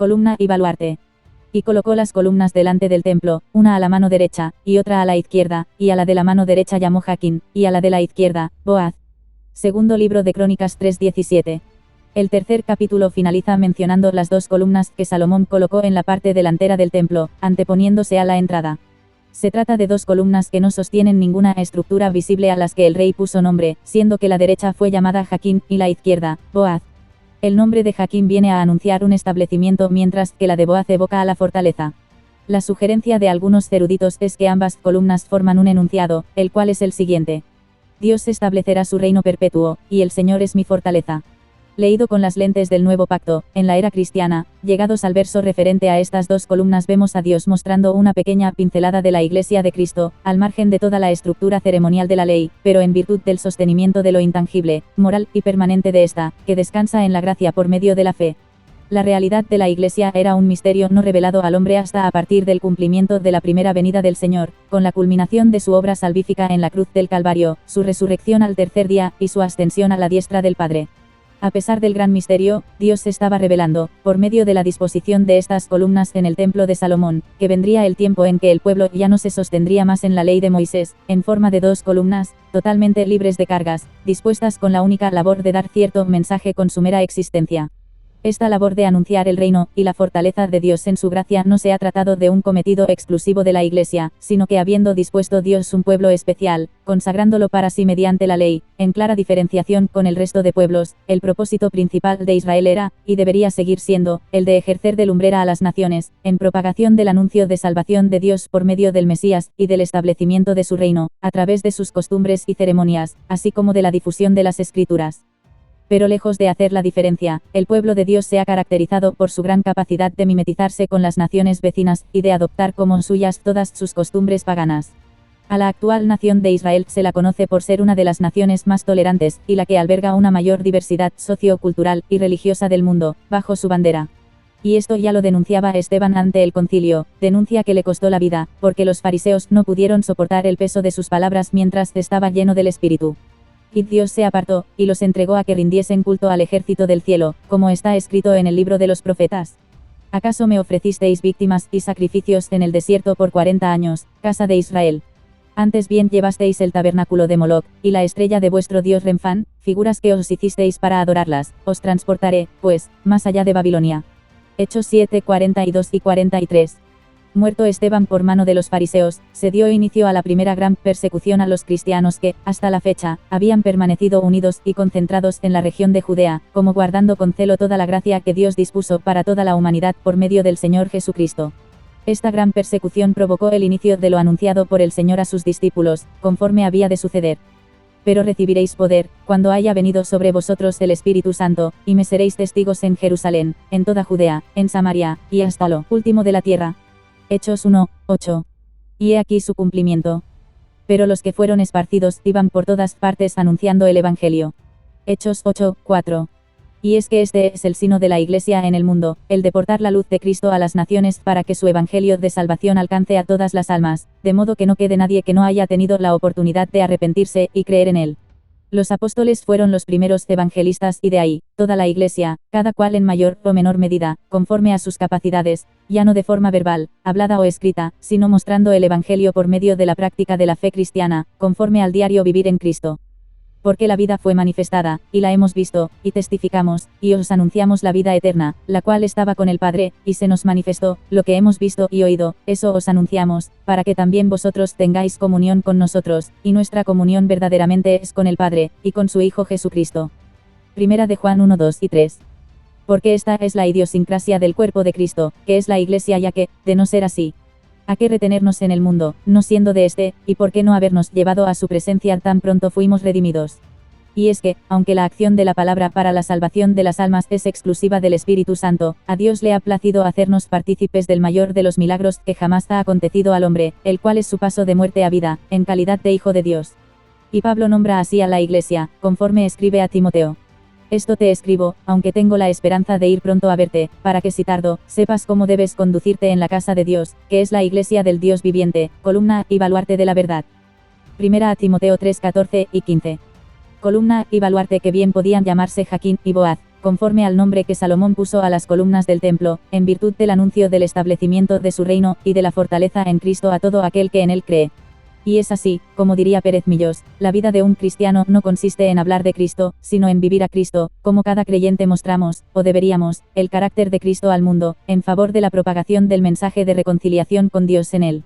columna y baluarte. Y colocó las columnas delante del templo, una a la mano derecha, y otra a la izquierda, y a la de la mano derecha llamó Jaquín, y a la de la izquierda, Boaz. Segundo libro de Crónicas 3:17. El tercer capítulo finaliza mencionando las dos columnas que Salomón colocó en la parte delantera del templo, anteponiéndose a la entrada. Se trata de dos columnas que no sostienen ninguna estructura visible a las que el rey puso nombre, siendo que la derecha fue llamada Jaquín y la izquierda, Boaz. El nombre de Jaquín viene a anunciar un establecimiento mientras que la de Boaz evoca a la fortaleza. La sugerencia de algunos eruditos es que ambas columnas forman un enunciado, el cual es el siguiente. Dios establecerá su reino perpetuo, y el Señor es mi fortaleza. Leído con las lentes del Nuevo Pacto, en la era cristiana, llegados al verso referente a estas dos columnas vemos a Dios mostrando una pequeña pincelada de la Iglesia de Cristo, al margen de toda la estructura ceremonial de la ley, pero en virtud del sostenimiento de lo intangible, moral y permanente de esta, que descansa en la gracia por medio de la fe. La realidad de la Iglesia era un misterio no revelado al hombre hasta a partir del cumplimiento de la primera venida del Señor, con la culminación de su obra salvífica en la cruz del Calvario, su resurrección al tercer día, y su ascensión a la diestra del Padre. A pesar del gran misterio, Dios se estaba revelando, por medio de la disposición de estas columnas en el templo de Salomón, que vendría el tiempo en que el pueblo ya no se sostendría más en la ley de Moisés, en forma de dos columnas, totalmente libres de cargas, dispuestas con la única labor de dar cierto mensaje con su mera existencia. Esta labor de anunciar el reino y la fortaleza de Dios en su gracia no se ha tratado de un cometido exclusivo de la Iglesia, sino que habiendo dispuesto Dios un pueblo especial, consagrándolo para sí mediante la ley, en clara diferenciación con el resto de pueblos, el propósito principal de Israel era, y debería seguir siendo, el de ejercer de lumbrera a las naciones, en propagación del anuncio de salvación de Dios por medio del Mesías, y del establecimiento de su reino, a través de sus costumbres y ceremonias, así como de la difusión de las Escrituras. Pero lejos de hacer la diferencia, el pueblo de Dios se ha caracterizado por su gran capacidad de mimetizarse con las naciones vecinas, y de adoptar como suyas todas sus costumbres paganas. A la actual nación de Israel se la conoce por ser una de las naciones más tolerantes, y la que alberga una mayor diversidad sociocultural y religiosa del mundo, bajo su bandera. Y esto ya lo denunciaba Esteban ante el concilio, denuncia que le costó la vida, porque los fariseos no pudieron soportar el peso de sus palabras mientras estaba lleno del Espíritu. Y Dios se apartó, y los entregó a que rindiesen culto al ejército del cielo, como está escrito en el libro de los profetas. ¿Acaso me ofrecisteis víctimas y sacrificios en el desierto por 40 años, casa de Israel? Antes bien llevasteis el tabernáculo de Moloc, y la estrella de vuestro dios Renfán, figuras que os hicisteis para adorarlas, os transportaré, pues, más allá de Babilonia. Hechos 7, 42 y 43. Muerto Esteban por mano de los fariseos, se dio inicio a la primera gran persecución a los cristianos que, hasta la fecha, habían permanecido unidos y concentrados en la región de Judea, como guardando con celo toda la gracia que Dios dispuso para toda la humanidad por medio del Señor Jesucristo. Esta gran persecución provocó el inicio de lo anunciado por el Señor a sus discípulos, conforme había de suceder. Pero recibiréis poder, cuando haya venido sobre vosotros el Espíritu Santo, y me seréis testigos en Jerusalén, en toda Judea, en Samaria, y hasta lo último de la tierra. Hechos 1, 8. Y he aquí su cumplimiento. Pero los que fueron esparcidos iban por todas partes anunciando el Evangelio. Hechos 8, 4. Y es que este es el sino de la Iglesia en el mundo, el de portar la luz de Cristo a las naciones para que su Evangelio de salvación alcance a todas las almas, de modo que no quede nadie que no haya tenido la oportunidad de arrepentirse y creer en él. Los apóstoles fueron los primeros evangelistas y de ahí, toda la Iglesia, cada cual en mayor o menor medida, conforme a sus capacidades, ya no de forma verbal, hablada o escrita, sino mostrando el Evangelio por medio de la práctica de la fe cristiana, conforme al diario vivir en Cristo. Porque la vida fue manifestada, y la hemos visto, y testificamos, y os anunciamos la vida eterna, la cual estaba con el Padre, y se nos manifestó, lo que hemos visto y oído, eso os anunciamos, para que también vosotros tengáis comunión con nosotros, y nuestra comunión verdaderamente es con el Padre, y con su Hijo Jesucristo. Primera de Juan 1, 2 y 3. Porque esta es la idiosincrasia del cuerpo de Cristo, que es la Iglesia, ya que, de no ser así, ¿a qué retenernos en el mundo, no siendo de este, y por qué no habernos llevado a su presencia tan pronto fuimos redimidos? Y es que, aunque la acción de la palabra para la salvación de las almas es exclusiva del Espíritu Santo, a Dios le ha placido hacernos partícipes del mayor de los milagros que jamás ha acontecido al hombre, el cual es su paso de muerte a vida, en calidad de Hijo de Dios. Y Pablo nombra así a la Iglesia, conforme escribe a Timoteo. Esto te escribo, aunque tengo la esperanza de ir pronto a verte, para que si tardo, sepas cómo debes conducirte en la casa de Dios, que es la Iglesia del Dios viviente, columna y baluarte de la verdad. Primera a Timoteo 3, 14 y 15. Columna y baluarte que bien podían llamarse Jaquín y Boaz, conforme al nombre que Salomón puso a las columnas del templo, en virtud del anuncio del establecimiento de su reino, y de la fortaleza en Cristo a todo aquel que en él cree. Y es así, como diría Pérez Millós, la vida de un cristiano no consiste en hablar de Cristo, sino en vivir a Cristo, como cada creyente mostramos, o deberíamos, el carácter de Cristo al mundo, en favor de la propagación del mensaje de reconciliación con Dios en él.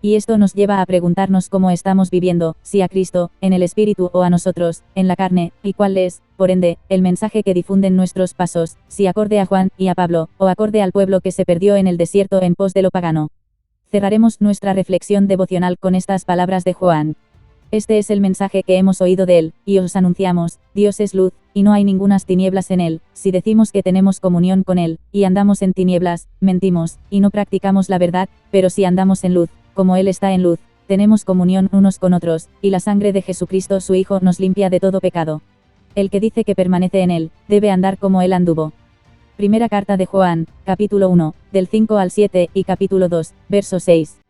Y esto nos lleva a preguntarnos cómo estamos viviendo, si a Cristo, en el Espíritu o a nosotros, en la carne, y cuál es, por ende, el mensaje que difunden nuestros pasos, si acorde a Juan y a Pablo, o acorde al pueblo que se perdió en el desierto en pos de lo pagano. Cerraremos nuestra reflexión devocional con estas palabras de Juan. Este es el mensaje que hemos oído de él, y os anunciamos: Dios es luz, y no hay ningunas tinieblas en él. Si decimos que tenemos comunión con él, y andamos en tinieblas, mentimos, y no practicamos la verdad, pero si andamos en luz, como él está en luz, tenemos comunión unos con otros, y la sangre de Jesucristo su Hijo nos limpia de todo pecado. El que dice que permanece en él, debe andar como él anduvo. Primera carta de Juan, capítulo 1, del 5 al 7, y capítulo 2, verso 6.